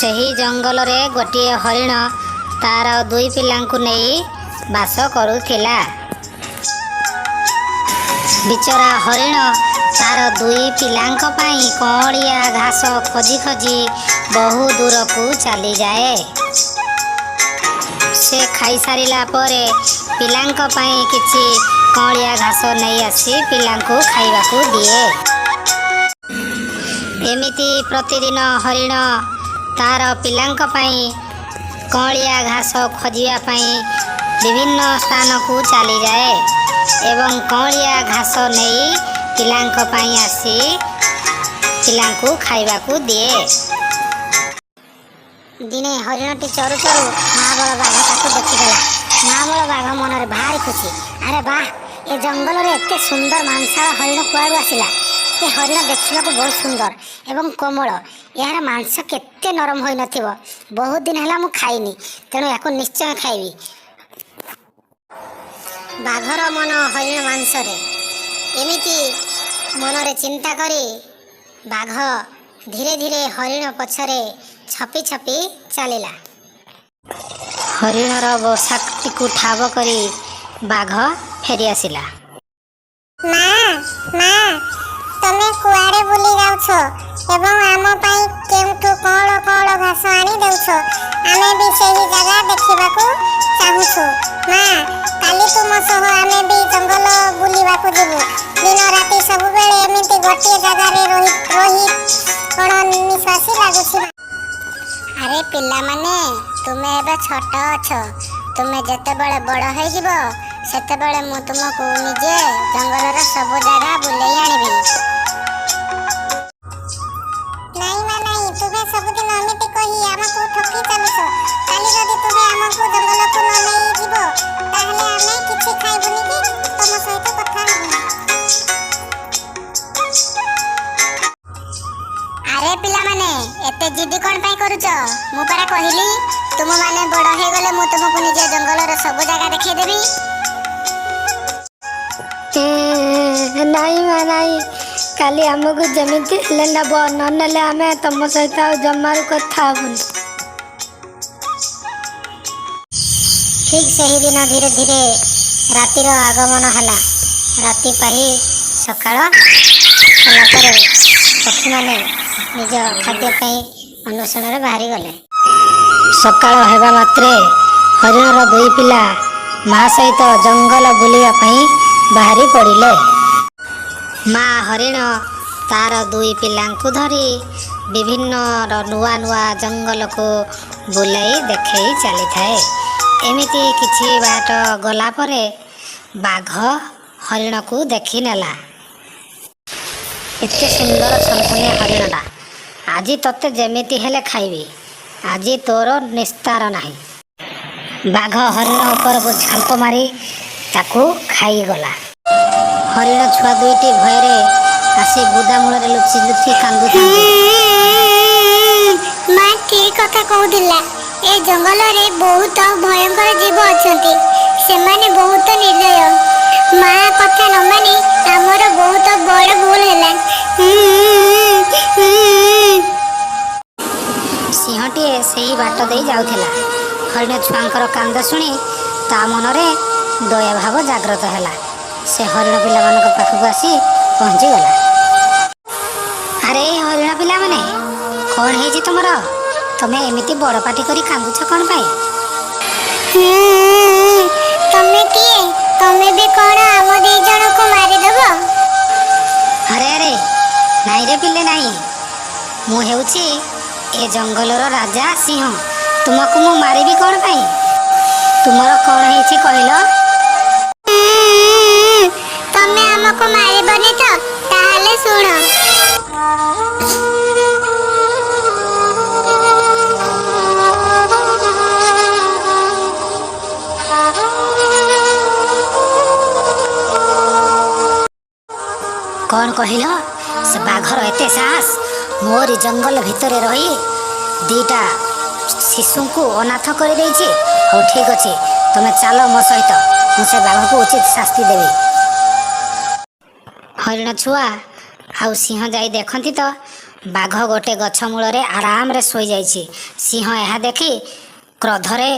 ସେହି ଜଙ୍ଗଲରେ ଗୋଟିଏ ହରିଣ ତାର ଦୁଇ ପିଲାଙ୍କୁ ନେଇ ବାସ କରୁଥିଲା। ବିଚରା ହରିଣ ତାର ଦୁଇ ପିଲାଙ୍କ ପାଇଁ କଅଁଳିଆ ଘାସ ଖୋଜି ଖୋଜି ବହୁ ଦୂରକୁ ଚାଲିଯାଏ। ସେ ଖାଇସାରିଲା ପରେ ପିଲାଙ୍କ ପାଇଁ କିଛି କଅଁଳିଆ ଘାସ ନେଇ ଆସି ପିଲାଙ୍କୁ ଖାଇବାକୁ ଦିଏ। ଏମିତି ପ୍ରତିଦିନ ହରିଣ ତାର ପିଲାଙ୍କ ପାଇଁ କଅଁଳିଆ ଘାସ ଖୋଜିବା ପାଇଁ ବିଭିନ୍ନ ସ୍ଥାନକୁ ଚାଲିଯାଏ ଏବଂ କଅଁଳିଆ ଘାସ ନେଇ ପିଲାଙ୍କ ପାଇଁ ଆସି ପିଲାଙ୍କୁ ଖାଇବାକୁ ଦିଏ। ଦିନେ ହରିଣଟି ଚରୁ ଚରୁ ମହାବଳ ବାଘ ତାକୁ ଦେଖିଦେଲା। ମହାବଳ ବାଘ ମନରେ ଭାରି ଖୁସି। ଆରେ ବାଃ, ଏ ଜଙ୍ଗଲରେ ଏତେ ସୁନ୍ଦର ମାଂସାଳ ହରିଣ କୁଆଡ଼ୁ ଆସିଲା? ଏ ହରିଣ ଦେଖିବାକୁ ବହୁତ ସୁନ୍ଦର ଏବଂ କୋମଳ। ଏହାର ମାଂସ କେତେ ନରମ ହୋଇନଥିବ। ବହୁତ ଦିନ ହେଲା ମୁଁ ଖାଇନି, ତେଣୁ ୟାକୁ ନିଶ୍ଚୟ ଖାଇବି। ବାଘର ମନ ହରିଣ ମାଂସରେ। ଏମିତି ମନରେ ଚିନ୍ତା କରି ବାଘ ଧୀରେ ଧୀରେ ହରିଣ ପଛରେ ଛପି ଛପି ଚାଲିଲା। ହରିଣର ବସାଟିକୁ ଠାବ କରି ବାଘ ଫେରିଆସିଲା। ମା, ମା, ତମେ କୁଆଡ଼େ ବୁଲି ଯାଉଛ ଏବଂ ଆମ ପାଇଁ କେଉଁଠୁ କଅଁଳ କଅଁଳ ଘାସ ଆଣି ଦେଉଛ? ଆମେ ବି ସେହି ଜାଗା ଦେଖିବାକୁ ଚାହୁଁଛୁ। ମା, କାଲି ତୁମ ସହ ଆମେ ବି ଜଙ୍ଗଲ ବୁଲିବାକୁ ଯିବୁ। ଦିନ ରାତି ସବୁବେଳେ ଏମିତି ଗୋଟିଏ ଜାଗାରେ ରହି କ'ଣ ନିଶ୍ୱାସୀ ଲାଗୁଛି? ଆରେ ପିଲାମାନେ, ତୁମେ ଏବେ ଛୋଟ ଅଛ। ତୁମେ ଯେତେବେଳେ ବଡ଼ ହୋଇଯିବ ସେତେବେଳେ ମୁଁ ତୁମକୁ ନିଜେ ଜଙ୍ଗଲର ସବୁ ଜାଗା ବୁଲେଇ ଆଣିବି। ନାଇଁ ମା ନାଇଁ, ତୁମେ ସବୁଦିନ ଏମିତି କହି ଆମକୁ ଠକି ଚାଲୁଛ। କାଲି ଯଦି ତୁମେ ଆମକୁ ଜଙ୍ଗଲକୁ ନ ନେଇଯିବ ତାହେଲେ ଆମେ କିଛି ଖାଇବୁନି କି ତମ ସହିତ କଥା ହେବୁନି। ଆରେ ପିଲାମାନେ, ଏତେ ଜିଦି କ'ଣ ପାଇଁ କରୁଛ? ମୁଁ ପରା କହିଲି ତୁମମାନେ ବଡ଼ ହେଇଗଲେ ମୁଁ ତୁମକୁ ନିଜେ ଜଙ୍ଗଲର ସବୁ ଜାଗା ଦେଖେଇଦେବି। ନାଇଁ ମା ନାଇଁ, କାଲି ଆମକୁ ଯେମିତି ହେଲେ ନେବ, ନ ନେଲେ ଆମେ ତମ ସହିତ ଆଉ ଜମାରୁ କଥା ହେବୁନି। ଠିକ୍ ସେହିଦିନ ଧୀରେ ଧୀରେ ରାତିର ଆଗମନ ହେଲା। ରାତି ପାହି ସକାଳ ହେଲା ପରେ ପକ୍ଷୀମାନେ ନିଜ ଖାଦ୍ୟ ପାଇଁ ଅନ୍ୱେଷଣରେ ବାହାରିଗଲେ। ସକାଳ ହେବା ମାତ୍ରେ ହରିଣର ଦୁଇ ପିଲା ମା ସହିତ ଜଙ୍ଗଲ ବୁଲିବା ପାଇଁ ବାହାରି ପଡ଼ିଲେ। ମା ହରିଣ ତାର ଦୁଇ ପିଲାଙ୍କୁ ଧରି ବିଭିନ୍ନ ନୂଆ ନୂଆ ଜଙ୍ଗଲକୁ ବୁଲାଇ ଦେଖେଇ ଚାଲିଥାଏ। ଏମିତି କିଛି ବାଟ ଗଲା ପରେ ବାଘ ହରିଣକୁ ଦେଖିନେଲା। ଏତେ ସୁନ୍ଦର ଛନଛନିଆ ହରିଣଟା, ଆଜି ତତେ ଯେମିତି ହେଲେ ଖାଇବି। ଆଜି ତୋର ନିସ୍ତାର ନାହିଁ। ବାଘ ହରିଣ ଉପରକୁ ଝାମ୍ପ ମାରି ତାକୁ ଖାଇଗଲା। ହରିଣ ଛୁଆ ଦୁଇଟି ଭୟରେ ଆସି ବୁଦା ମୂଳରେ ଲୁଚି ଲୁଚି କାନ୍ଦୁଥାନ୍ତି। ମା ଠିକ୍ କଥା କହୁଥିଲା। ଏ ଜଙ୍ଗଲରେ ବହୁତ ଭୟଙ୍କର ଜୀବ ଅଛନ୍ତି। ସେମାନେ ବହୁତ ନିର୍ଦ୍ଦୟ। ମା କଥା ନ ମାନି ଆମର ବହୁତ ବଡ଼ ଭୁଲ ହେଲା। ସିଂହଟିଏ ସେହି ବାଟ ଦେଇ ଯାଉଥିଲା। ହରିଣ ଛୁଆଙ୍କର କାନ୍ଦ ଶୁଣି ତା ମନରେ ଦୟାଭାବ ଜାଗ୍ରତ ହେଲା। ସେ ହରିଣ ପିଲାମାନଙ୍କ ପାଖକୁ ଆସି ପହଞ୍ଚିଗଲା। ଆରେ ହରିଣ ପିଲାମାନେ, କ'ଣ ହେଇଛି ତୁମର? ତମେ ଏମିତି ବଡ଼ ପାଟି କରି କାନ୍ଦୁଛ କ'ଣ ପାଇଁ? ତମେ କିଏ? ତମେ ବି କ'ଣ ଆମ ଦି ଜଣକୁ ମାରିଦେବ? ଆରେ ଆରେ ନାଇଁ ରେ ପିଲେ ନାଇଁ, ମୁଁ ହେଉଛି ଏ ଜଙ୍ଗଲର ରାଜା ସିଂହ। ତୁମକୁ ମୁଁ ମାରିବି କ'ଣ ପାଇଁ? ତୁମର କ'ଣ ହେଇଛି କହିଲ? ତମେ ଆମକୁ ମାରିବନି ତ? ତାହେଲେ ଶୁଣ। କ'ଣ କହିଲ? ସେ ବାଘର ଏତେ ସାହସ ମୋରି ଜଙ୍ଗଲ ଭିତରେ ରହି ଦିଟା ଶିଶୁଙ୍କୁ ଅନାଥ କରିଦେଇଛି। ହଉ ଠିକ୍ ଅଛି, ତମେ ଚାଲ ମୋ ସହିତ, ମୁଁ ସେ ବାଘକୁ ଉଚିତ ଶାସ୍ତି ଦେବି। ହରିଣ ଛୁଆ ଆଉ ସିଂହ ଯାଇ ଦେଖନ୍ତି ତ ବାଘ ଗୋଟେ ଗଛ ମୂଳରେ ଆରାମରେ ଶୋଇଯାଇଛି। ସିଂହ ଏହା ଦେଖି କ୍ରୋଧରେ